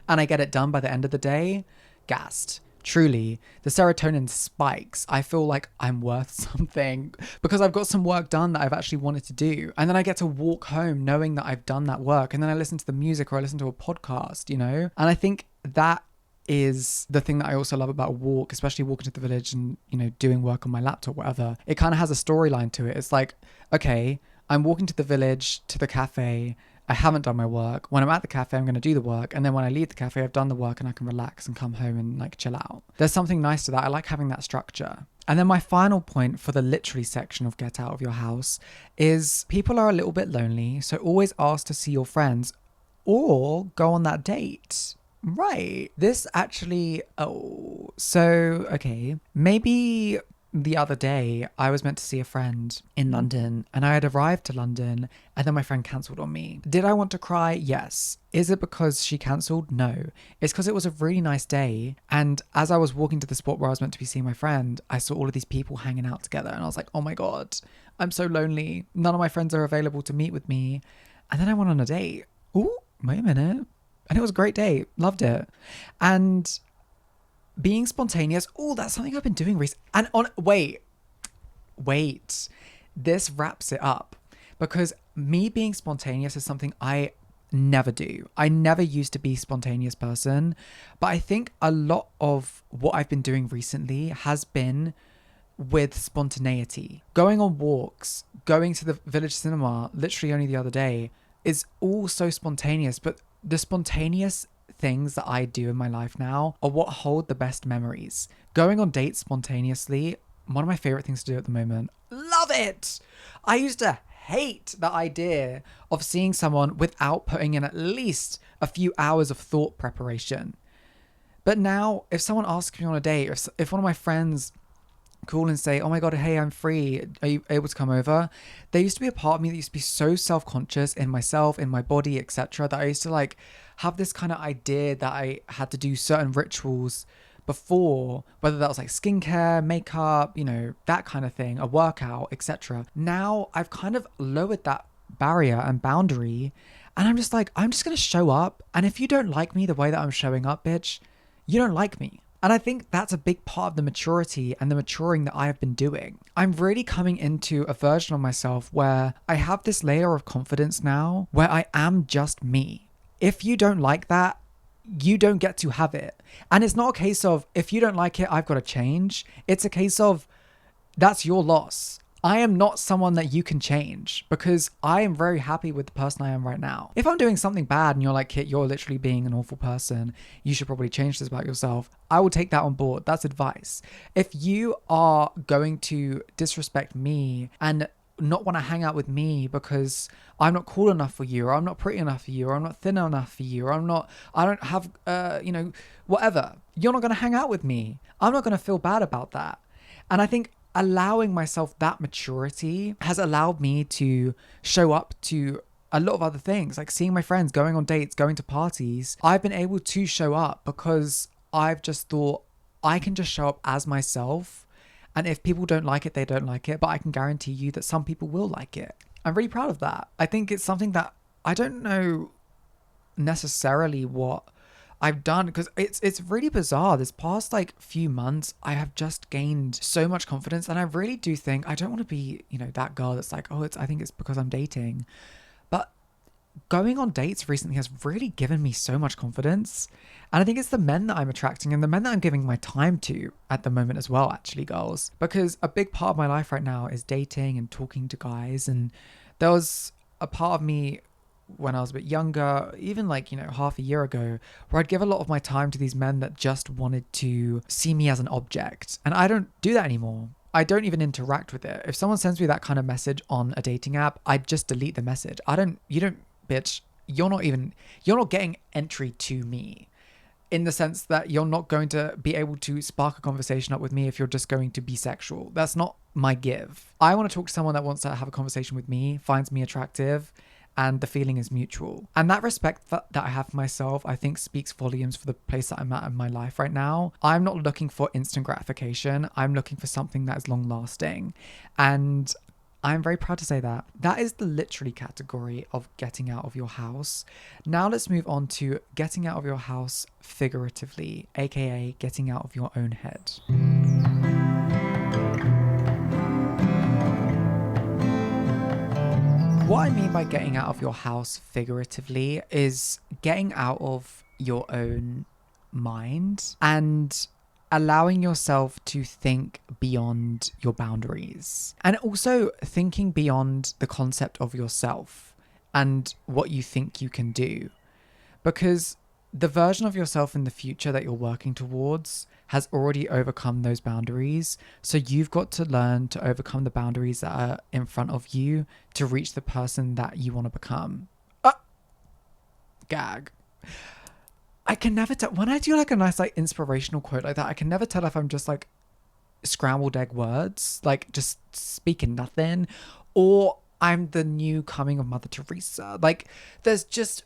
and I get it done by the end of the day, gassed. Truly, the serotonin spikes. I feel like I'm worth something because I've got some work done that I've actually wanted to do. And then I get to walk home knowing that I've done that work. And then I listen to the music or I listen to a podcast, you know? And I think that is the thing that I also love about a walk, especially walking to the village and, you know, doing work on my laptop, whatever. It kind of has a storyline to it. It's like, okay, I'm walking to the village, to the cafe. I haven't done my work. When I'm at the cafe, I'm going to do the work. And then when I leave the cafe, I've done the work and I can relax and come home and like chill out. There's something nice to that. I like having that structure. And then my final point for the literally section of get out of your house is people are a little bit lonely. So always ask to see your friends or go on that date. Right. This actually, okay. Maybe the other day I was meant to see a friend in London and I had arrived to London and then my friend cancelled on me. Did I want to cry? Yes. Is it because she cancelled? No. It's because it was a really nice day. And as I was walking to the spot where I was meant to be seeing my friend, I saw all of these people hanging out together and I was like, oh my God, I'm so lonely. None of my friends are available to meet with me. And then I went on a date. Ooh, wait a minute. And it was a great day. Loved it. And being spontaneous. Oh, that's something I've been doing recently. And wait. This wraps it up because me being spontaneous is something I never do. I never used to be a spontaneous person, but I think a lot of what I've been doing recently has been with spontaneity. Going on walks, going to the village cinema, literally only the other day, is all so spontaneous, but the spontaneous things that I do in my life now are what hold the best memories. Going on dates spontaneously, one of my favorite things to do at the moment. Love it! I used to hate the idea of seeing someone without putting in at least a few hours of thought preparation. But now, if someone asks me on a date, or if one of my friends call and say, oh my God, hey, I'm free, are you able to come over? There used to be a part of me that used to be so self-conscious in myself, in my body, etc., that I used to like have this kind of idea that I had to do certain rituals before, whether that was like skincare, makeup, you know, that kind of thing, a workout, etc. Now I've kind of lowered that barrier and boundary and I'm just like, I'm just going to show up. And if you don't like me the way that I'm showing up, bitch, you don't like me. And I think that's a big part of the maturity and the maturing that I have been doing. I'm really coming into a version of myself where I have this layer of confidence now where I am just me. If you don't like that, you don't get to have it. And it's not a case of, if you don't like it, I've got to change. It's a case of, that's your loss. I am not someone that you can change because I am very happy with the person I am right now. If I'm doing something bad and you're like, Kit, you're literally being an awful person, you should probably change this about yourself, I will take that on board. That's advice. If you are going to disrespect me and not want to hang out with me because I'm not cool enough for you, or I'm not pretty enough for you, or I'm not thin enough for you, or I don't have, whatever. You're not going to hang out with me. I'm not going to feel bad about that. And I think allowing myself that maturity has allowed me to show up to a lot of other things, like seeing my friends, going on dates, going to parties. I've been able to show up because I've just thought I can just show up as myself. And if people don't like it, they don't like it. But I can guarantee you that some people will like it. I'm really proud of that. I think it's something that I don't know necessarily what I've done, because it's really bizarre. This past like few months, I have just gained so much confidence, and I really do think I don't want to be, that girl that's like, oh, I think it's because I'm dating. But going on dates recently has really given me so much confidence. And I think it's the men that I'm attracting and the men that I'm giving my time to at the moment as well, actually, girls. Because a big part of my life right now is dating and talking to guys. And there was a part of me when I was a bit younger, even like, half a year ago, where I'd give a lot of my time to these men that just wanted to see me as an object. And I don't do that anymore. I don't even interact with it. If someone sends me that kind of message on a dating app, I just delete the message. Bitch, you're not getting entry to me, in the sense that you're not going to be able to spark a conversation up with me if you're just going to be sexual. That's not my give. I want to talk to someone that wants to have a conversation with me, finds me attractive, and the feeling is mutual. And that respect that I have for myself, I think speaks volumes for the place that I'm at in my life right now. I'm not looking for instant gratification. I'm looking for something that is long lasting. And I'm very proud to say that. That is the literally category of getting out of your house. Now let's move on to getting out of your house figuratively, aka getting out of your own head. What I mean by getting out of your house figuratively is getting out of your own mind and allowing yourself to think beyond your boundaries, and also thinking beyond the concept of yourself and what you think you can do. Because the version of yourself in the future that you're working towards has already overcome those boundaries. So you've got to learn to overcome the boundaries that are in front of you to reach the person that you want to become. Gag. I can never tell when I do like a nice like inspirational quote like that. I can never tell if I'm just like scrambled egg words, like just speaking nothing, or I'm the new coming of Mother Teresa. Like there's just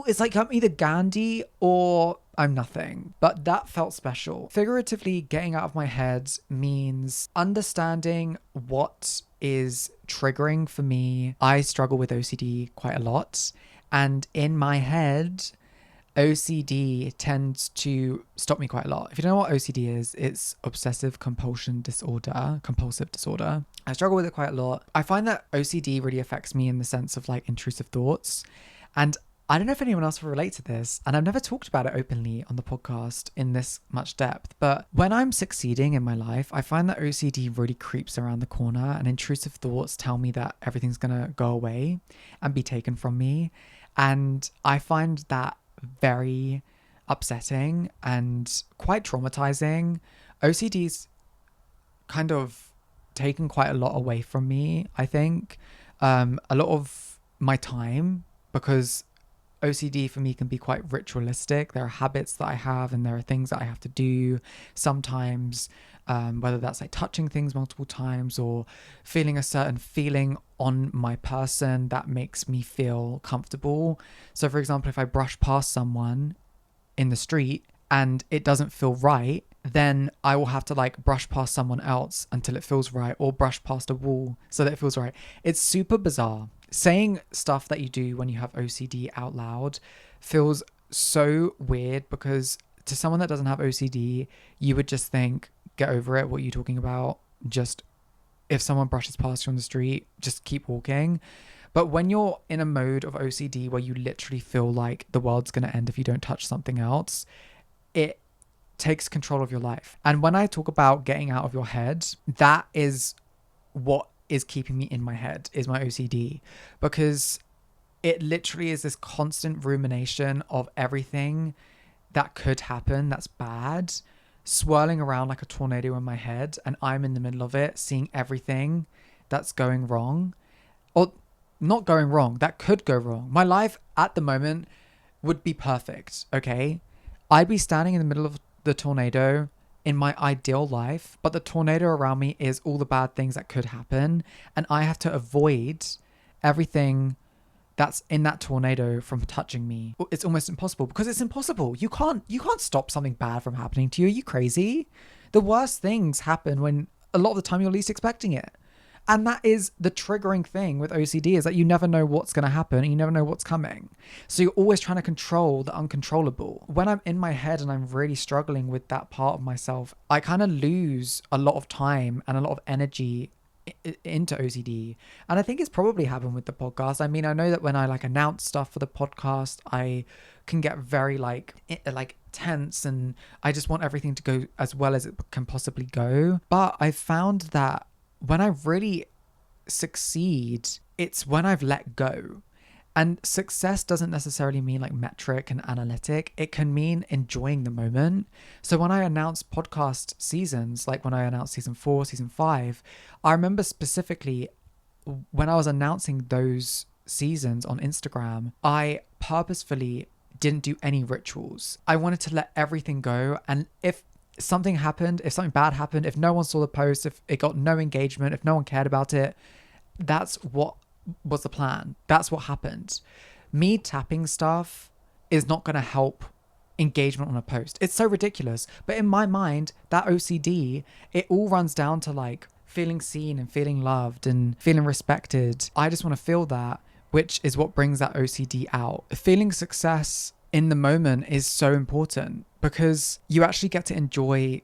it's like I'm either Gandhi or I'm nothing. But that felt special. Figuratively, getting out of my head means understanding what is triggering for me. I struggle with OCD quite a lot, and in my head, OCD tends to stop me quite a lot. If you don't know what OCD is, it's obsessive compulsive disorder. I struggle with it quite a lot. I find that OCD really affects me in the sense of like intrusive thoughts. And I don't know if anyone else will relate to this, and I've never talked about it openly on the podcast in this much depth, but when I'm succeeding in my life, I find that OCD really creeps around the corner, and intrusive thoughts tell me that everything's gonna go away and be taken from me. And I find that very upsetting and quite traumatizing. OCD's kind of taken quite a lot away from me, I think. A lot of my time, because OCD for me can be quite ritualistic. There are habits that I have and there are things that I have to do sometimes, whether that's like touching things multiple times or feeling a certain feeling on my person that makes me feel comfortable. So for example, if I brush past someone in the street and it doesn't feel right, then I will have to like brush past someone else until it feels right, or brush past a wall so that it feels right. It's super bizarre. Saying stuff that you do when you have OCD out loud feels so weird, because to someone that doesn't have OCD, you would just think, get over it. What are you talking about? Just, if someone brushes past you on the street, just keep walking. But when you're in a mode of OCD where you literally feel like the world's going to end if you don't touch something else, it takes control of your life. And when I talk about getting out of your head, that is what is keeping me in my head, is my OCD, because it literally is this constant rumination of everything that could happen that's bad, swirling around like a tornado in my head, and I'm in the middle of it, seeing everything that's going wrong, or not going wrong, that could go wrong. My life at the moment would be perfect, okay? I'd be standing in the middle of the tornado in my ideal life, but the tornado around me is all the bad things that could happen, and I have to avoid everything that's in that tornado from touching me. It's almost impossible, because it's impossible. You can't stop something bad from happening to you. Are you crazy? The worst things happen when a lot of the time you're least expecting it. And that is the triggering thing with OCD, is that you never know what's going to happen and you never know what's coming. So you're always trying to control the uncontrollable. When I'm in my head and I'm really struggling with that part of myself, I kind of lose a lot of time and a lot of energy into OCD. And I think it's probably happened with the podcast. I mean, I know that when I like announce stuff for the podcast, I can get very like tense, and I just want everything to go as well as it can possibly go. But I found that when I really succeed, it's when I've let go. And success doesn't necessarily mean like metric and analytic. It can mean enjoying the moment. So when I announce podcast seasons, like when I announced season 4, season 5, I remember specifically when I was announcing those seasons on Instagram, I purposefully didn't do any rituals. I wanted to let everything go. And if something happened, if something bad happened, if no one saw the post, if it got no engagement, if no one cared about it, that's what was the plan. That's what happened. Me tapping stuff is not going to help engagement on a post. It's so ridiculous. But in my mind, that OCD, it all runs down to like feeling seen and feeling loved and feeling respected. I just want to feel that, which is what brings that OCD out. Feeling success in the moment is so important, because you actually get to enjoy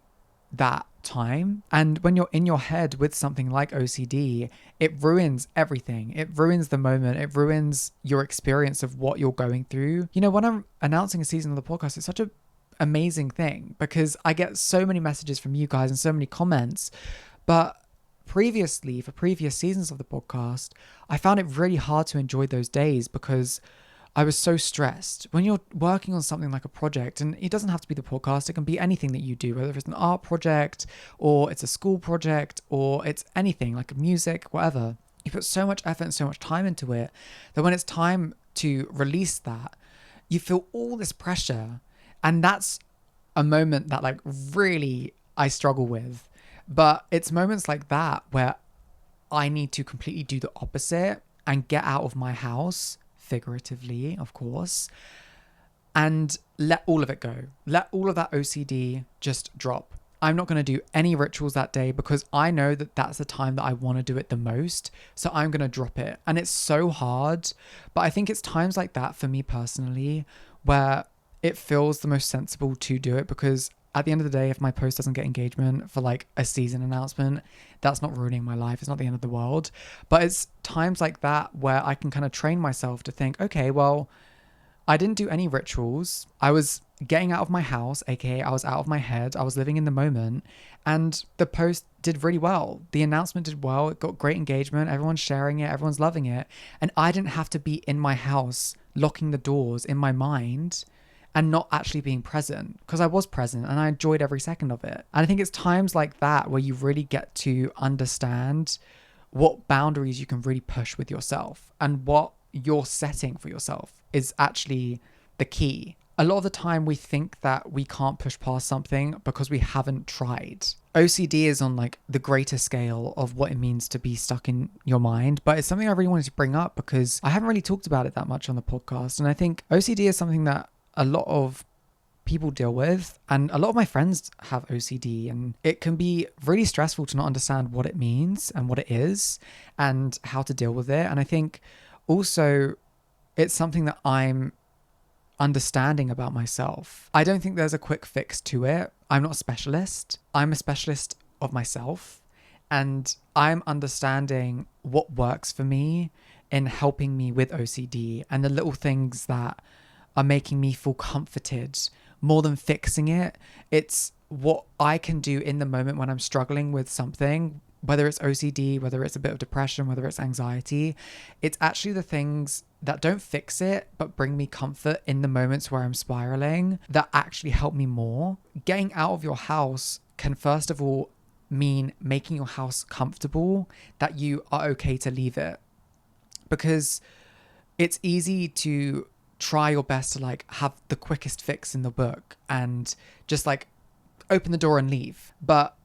that time. And when you're in your head with something like OCD, it ruins everything. It ruins the moment. It ruins your experience of what you're going through. You know, when I'm announcing a season of the podcast, it's such an amazing thing, because I get so many messages from you guys and so many comments. But previously, for previous seasons of the podcast, I found it really hard to enjoy those days, because I was so stressed. When you're working on something like a project, and it doesn't have to be the podcast, it can be anything that you do, whether it's an art project or it's a school project or it's anything like music, whatever. You put so much effort and so much time into it that when it's time to release that, you feel all this pressure. And that's a moment that like really I struggle with. But it's moments like that where I need to completely do the opposite and get out of my house, figuratively, of course, and let all of it go. Let all of that OCD just drop. I'm not going to do any rituals that day, because I know that that's the time that I want to do it the most. So I'm going to drop it. And it's so hard. But I think it's times like that for me personally where it feels the most sensible to do it, because at the end of the day, if my post doesn't get engagement for like a season announcement, that's not ruining my life. It's not the end of the world. But it's times like that where I can kind of train myself to think, okay, well, I didn't do any rituals. I was getting out of my house, aka I was out of my head. I was living in the moment, and the post did really well. The announcement did well. It got great engagement. Everyone's sharing it. Everyone's loving it. And I didn't have to be in my house, locking the doors in my mind and not actually being present, because I was present and I enjoyed every second of it. And I think it's times like that where you really get to understand what boundaries you can really push with yourself, and what you're setting for yourself is actually the key. A lot of the time we think that we can't push past something because we haven't tried. OCD is on like the greater scale of what it means to be stuck in your mind, but it's something I really wanted to bring up because I haven't really talked about it that much on the podcast. And I think OCD is something that a lot of people deal with, and a lot of my friends have OCD, and it can be really stressful to not understand what it means and what it is and how to deal with it. And I think also it's something that I'm understanding about myself. I don't think there's a quick fix to it. I'm not a specialist. I'm a specialist of myself, and I'm understanding what works for me in helping me with OCD and the little things that are making me feel comforted more than fixing it. It's what I can do in the moment when I'm struggling with something whether it's OCD, whether it's a bit of depression, whether it's anxiety, it's actually the things that don't fix it, but bring me comfort in the moments where I'm spiraling that actually help me more. Getting out of your house can first of all mean making your house comfortable, that you are okay to leave it. Because it's easy to try your best to like have the quickest fix in the book and just like open the door and leave. But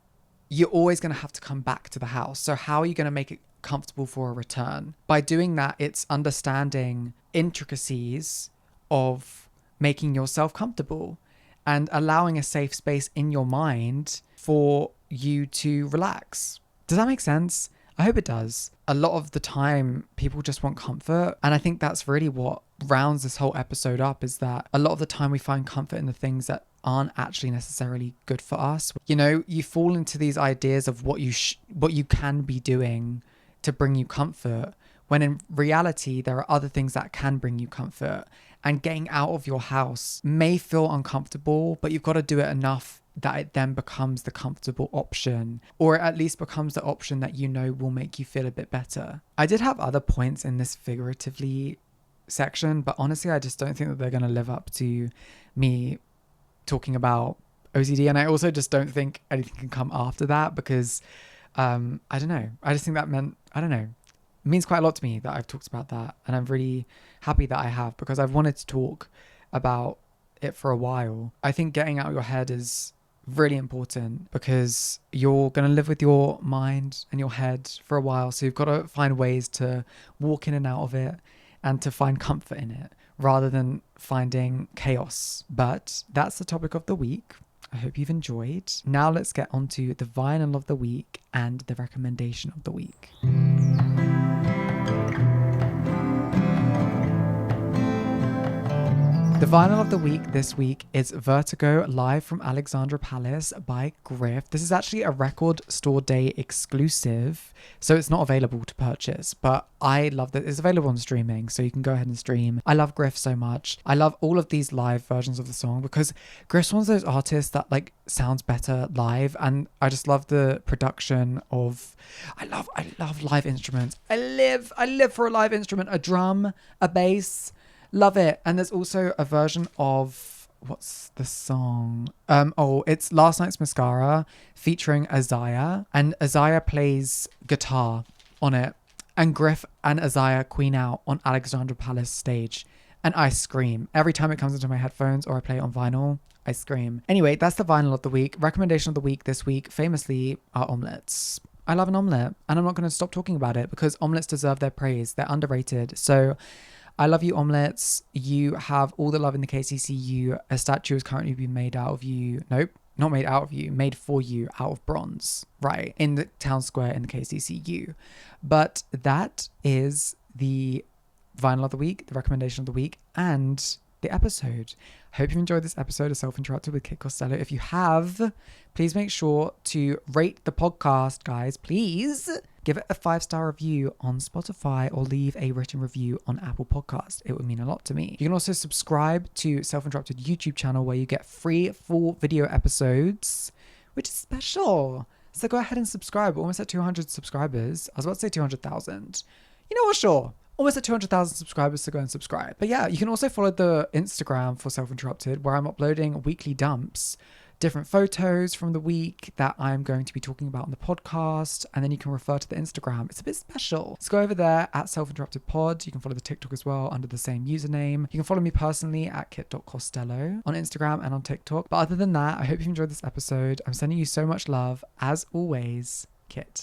you're always going to have to come back to the house. So how are you going to make it comfortable for a return? By doing that, it's understanding intricacies of making yourself comfortable and allowing a safe space in your mind for you to relax. Does that make sense? I hope it does. A lot of the time, people just want comfort. And I think that's really what rounds this whole episode up, is that a lot of the time we find comfort in the things that aren't actually necessarily good for us. You know, you fall into these ideas of what you can be doing to bring you comfort, when in reality, there are other things that can bring you comfort. And getting out of your house may feel uncomfortable, but you've got to do it enough that it then becomes the comfortable option, or at least becomes the option that you know will make you feel a bit better. I did have other points in this figuratively section, but honestly, I just don't think that they're going to live up to me talking about OCD. And I also just don't think anything can come after that, because I don't know. I just think that it means quite a lot to me that I've talked about that. And I'm really happy that I have, because I've wanted to talk about it for a while. I think getting out of your head is really important, because you're going to live with your mind and your head for a while. So you've got to find ways to walk in and out of it and to find comfort in it, rather than finding chaos. But that's the topic of the week. I hope you've enjoyed. Now let's get on to the vinyl of the week and the recommendation of the week. The vinyl of the week this week is Vertigo Live from Alexandra Palace by Griff. This is actually a Record Store Day exclusive, so it's not available to purchase, but I love that it's available on streaming, so you can go ahead and stream. I love Griff so much. I love all of these live versions of the song, because Griff's one of those artists that like sounds better live, and I just love the production of, I love live instruments. I live for a live instrument, a drum, a bass. Love it. And there's also a version of, what's the song? It's Last Night's Mascara featuring Isaiah. And Isaiah plays guitar on it. And Griff and Isaiah queen out on Alexandra Palace stage. And I scream. Every time it comes into my headphones or I play it on vinyl, I scream. Anyway, that's the vinyl of the week. Recommendation of the week this week, famously, are omelets. I love an omelet. And I'm not going to stop talking about it, because omelets deserve their praise. They're underrated. So I love you, omelets. You have all the love in the KCCU. A statue is currently being made out of you. Nope, not made out of you. Made for you out of bronze, right? In the town square in the KCCU. But that is the vinyl of the week, the recommendation of the week, and the episode. I hope you've enjoyed this episode of Self-Interrupted with Kit Costello. If you have, please make sure to rate the podcast, guys. Please give it a 5-star review on Spotify, or leave a written review on Apple Podcasts. It would mean a lot to me. You can also subscribe to Self-Interrupted YouTube channel, where you get free full video episodes, which is special. So go ahead and subscribe. We're almost at 200 subscribers. I was about to say 200,000. You know what? Sure. Almost at 200,000 subscribers, so go and subscribe. But yeah, you can also follow the Instagram for Self-Interrupted, where I'm uploading weekly dumps, different photos from the week that I'm going to be talking about on the podcast, and then you can refer to the Instagram. It's a bit special. So go over there at Self-Interrupted Pod. You can follow the TikTok as well under the same username. You can follow me personally at kit.costello on Instagram and on TikTok. But other than that, I hope you enjoyed this episode. I'm sending you so much love. As always, Kit.